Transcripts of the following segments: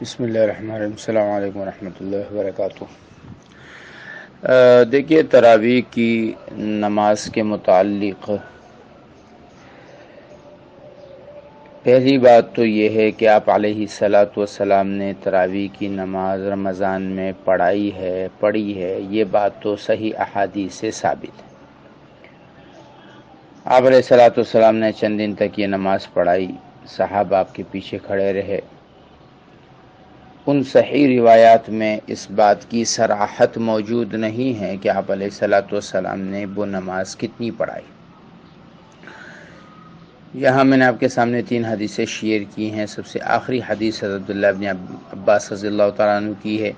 بسم اللہ الرحمن الرحیم. السلام علیکم ورحمۃ اللہ وبرکاتہ. دیکھیے، تراویح کی نماز کے متعلق پہلی بات تو یہ ہے کہ آپ علیہ الصلاۃ والسلام نے تراویح کی نماز رمضان میں پڑھی ہے. یہ بات تو صحیح احادیث سے ثابت ہے. آپ علیہ الصلاۃ والسلام نے چند دن تک یہ نماز پڑھائی، صحابہ آپ کے پیچھے کھڑے رہے. ان صحیح روایات میں اس بات کی صراحت موجود نہیں ہے کہ آپ علیہ الصلاۃ والسلام نے وہ نماز کتنی پڑھائی. یہاں میں نے آپ کے سامنے 3 حدیثیں شیئر کی ہیں. سب سے آخری حدیث حضرت عبداللہ بن عباس رضی اللہ تعالیٰ عنہ کی ہے.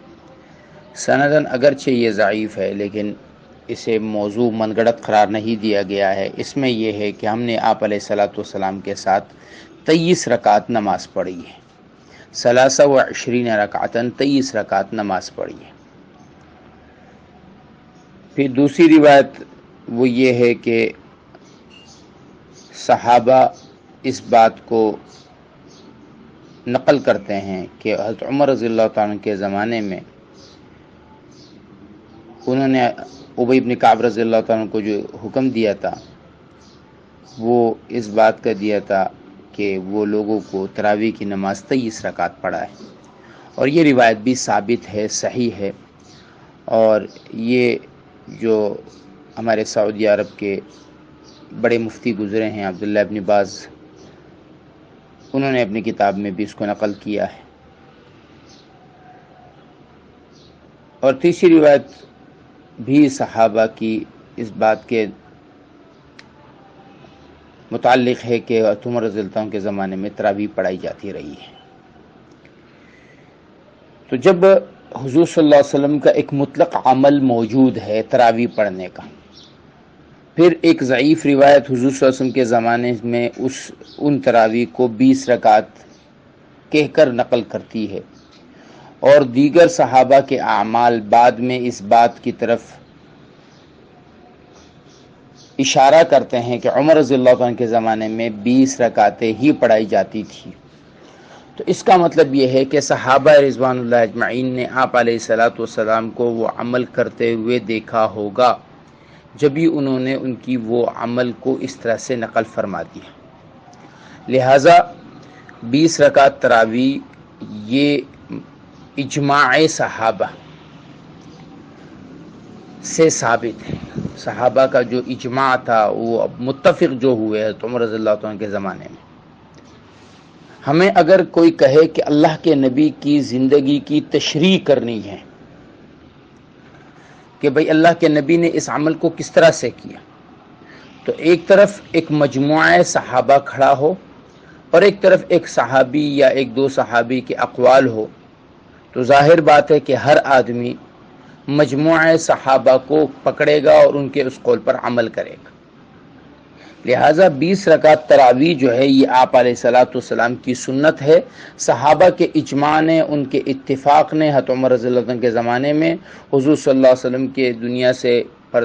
سنداً اگرچہ یہ ضعیف ہے، لیکن اسے موضوع من گڑت قرار نہیں دیا گیا ہے. اس میں یہ ہے کہ ہم نے آپ علیہ الصلاۃ والسلام کے ساتھ 23 رکعت نماز پڑھی ہے. 23 رکعتاً 23 رکعت نماز پڑھی ہے. پھر دوسری روایت وہ یہ ہے کہ صحابہ اس بات کو نقل کرتے ہیں کہ حضرت عمر رضی اللہ تعالیٰ عنہ کے زمانے میں انہوں نے ابی بن کعب رضی اللہ تعالیٰ عنہ کو جو حکم دیا تھا وہ اس بات کا دیا تھا کہ وہ لوگوں کو تراویح کی نماز 23 رکعت پڑھائے. اور یہ روایت بھی ثابت ہے، صحیح ہے. اور یہ جو ہمارے سعودی عرب کے بڑے مفتی گزرے ہیں عبداللہ ابن باز، انہوں نے اپنی کتاب میں بھی اس کو نقل کیا ہے. اور تیسری روایت بھی صحابہ کی اس بات کے متعلق ہے کہ عمر رضی اللہ عنہ کے زمانے میں تراویح پڑھائی جاتی رہی ہے. تو جب حضور صلی اللہ علیہ وسلم کا ایک مطلق عمل موجود ہے تراویح پڑھنے کا، پھر ایک ضعیف روایت حضور صلی اللہ علیہ وسلم کے زمانے میں ان تراویح کو 20 رکعت کہہ کر نقل کرتی ہے، اور دیگر صحابہ کے اعمال بعد میں اس بات کی طرف اشارہ کرتے ہیں کہ عمر رضی اللہ عنہ کے زمانے میں 20 رکعتیں ہی پڑھائی جاتی تھی. تو اس کا مطلب یہ ہے کہ صحابہ رضوان اللہ اجمعین نے آپ علیہ الصلاۃ والسلام کو وہ عمل کرتے ہوئے دیکھا ہوگا، جبھی انہوں نے ان کی وہ عمل کو اس طرح سے نقل فرما دیا. لہٰذا 20 رکعت تراویح یہ اجماع صحابہ سے ثابت ہے. صحابہ کا جو اجماع تھا وہ متفق جو ہوئے ہیں عمر رضی اللہ عنہ کے زمانے میں. ہمیں اگر کوئی کہے کہ اللہ کے نبی کی زندگی کی تشریح کرنی ہے کہ بھئی اللہ کے نبی نے اس عمل کو کس طرح سے کیا، تو ایک طرف ایک مجموعہ صحابہ کھڑا ہو اور ایک طرف ایک صحابی یا ایک دو صحابی کے اقوال ہو، تو ظاہر بات ہے کہ ہر آدمی مجموعہ صحابہ کو پکڑے گا اور ان کے اس قول پر عمل کرے گا. لہٰذا 20 رکعت تراویح جو ہے یہ آپ علیہ الصلاۃ والسلام کی سنت ہے. صحابہ کے اجماع نے، ان کے اتفاق نے حضرت عمر رضی اللہ عنہ کے زمانے میں حضور صلی اللہ علیہ وسلم کے دنیا سے پر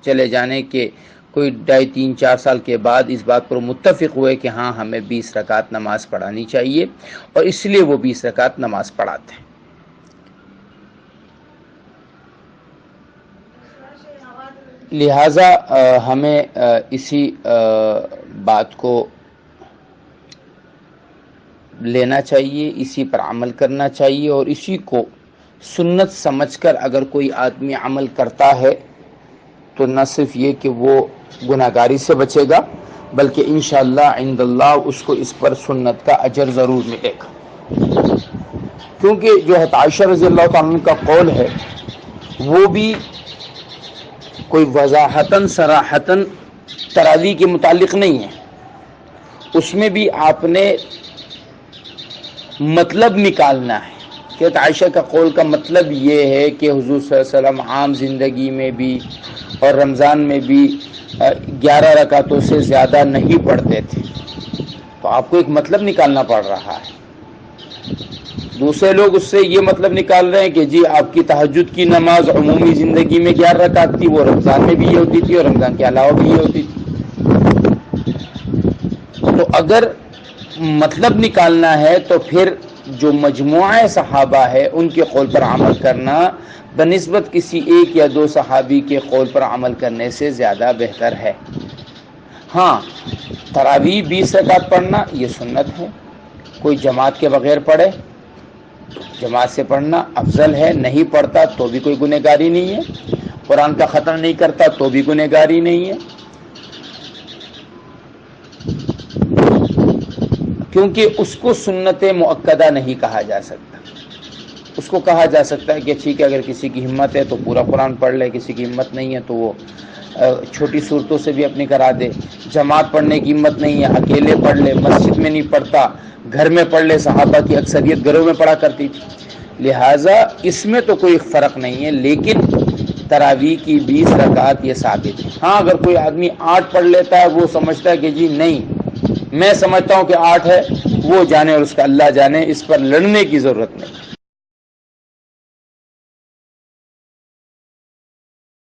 چلے جانے کے کوئی 2.5-3-4 سال کے بعد اس بات پر متفق ہوئے کہ ہاں ہمیں 20 رکعت نماز پڑھانی چاہیے، اور اس لیے وہ 20 رکعت نماز پڑھاتے ہیں. لہٰذا ہمیں اسی بات کو لینا چاہیے، اسی پر عمل کرنا چاہیے، اور اسی کو سنت سمجھ کر اگر کوئی آدمی عمل کرتا ہے تو نہ صرف یہ کہ وہ گناہگاری سے بچے گا، بلکہ انشاءاللہ عند اللہ اس کو اس پر سنت کا اجر ضرور ملے گا. کیونکہ جو حضرت عائشہ رضی اللہ تعالیٰ عنہ کا قول ہے وہ بھی کوئی وضاحتاً صراحتاً تراویح کے متعلق نہیں ہے. اس میں بھی آپ نے مطلب نکالنا ہے کہ عائشہ کا قول کا مطلب یہ ہے کہ حضور صلی اللہ علیہ وسلم عام زندگی میں بھی اور رمضان میں بھی 11 رکعتوں سے زیادہ نہیں پڑھتے تھے. تو آپ کو ایک مطلب نکالنا پڑ رہا ہے. دوسرے لوگ اس سے یہ مطلب نکال رہے ہیں کہ جی آپ کی تہجد کی نماز عمومی زندگی میں 11 رکعت تھی، وہ رمضان میں بھی یہ ہوتی تھی اور رمضان کے علاوہ بھی یہ ہوتی تھی. تو اگر مطلب نکالنا ہے تو پھر جو مجموعہ صحابہ ہے ان کے قول پر عمل کرنا بنسبت کسی ایک یا دو صحابی کے قول پر عمل کرنے سے زیادہ بہتر ہے۔ ہاں، تراویح 20 رکعت پڑھنا یہ سنت ہے، کوئی جماعت کے بغیر پڑھے، جماعت سے پڑھنا افضل ہے، نہیں پڑھتا تو بھی کوئی گنہگاری نہیں ہے، قرآن کا ختم نہیں کرتا تو بھی گنہگاری نہیں ہے، کیونکہ اس کو سنت مؤکدہ نہیں کہا جا سکتا۔ اس کو کہا جا سکتا ہے کہ ٹھیک ہے، اگر کسی کی ہمت ہے تو پورا قرآن پڑھ لے، کسی کی ہمت نہیں ہے تو وہ چھوٹی صورتوں سے بھی اپنی کرا دے، جماعت پڑھنے کی ہمت نہیں ہے اکیلے پڑھ لے، مسجد میں نہیں پڑھتا گھر میں پڑھ لے، صحابہ کی اکثریت گھروں میں پڑھا کرتی تھی، لہٰذا اس میں تو کوئی فرق نہیں ہے، لیکن تراویح کی 20 رکعت یہ ثابت ہے۔ ہاں، اگر کوئی آدمی 8 پڑھ لیتا ہے، وہ سمجھتا ہے کہ جی نہیں، میں سمجھتا ہوں کہ 8 ہے، وہ جانے اور اس کا اللہ جانے، اس پر لڑنے کی ضرورت نہیں۔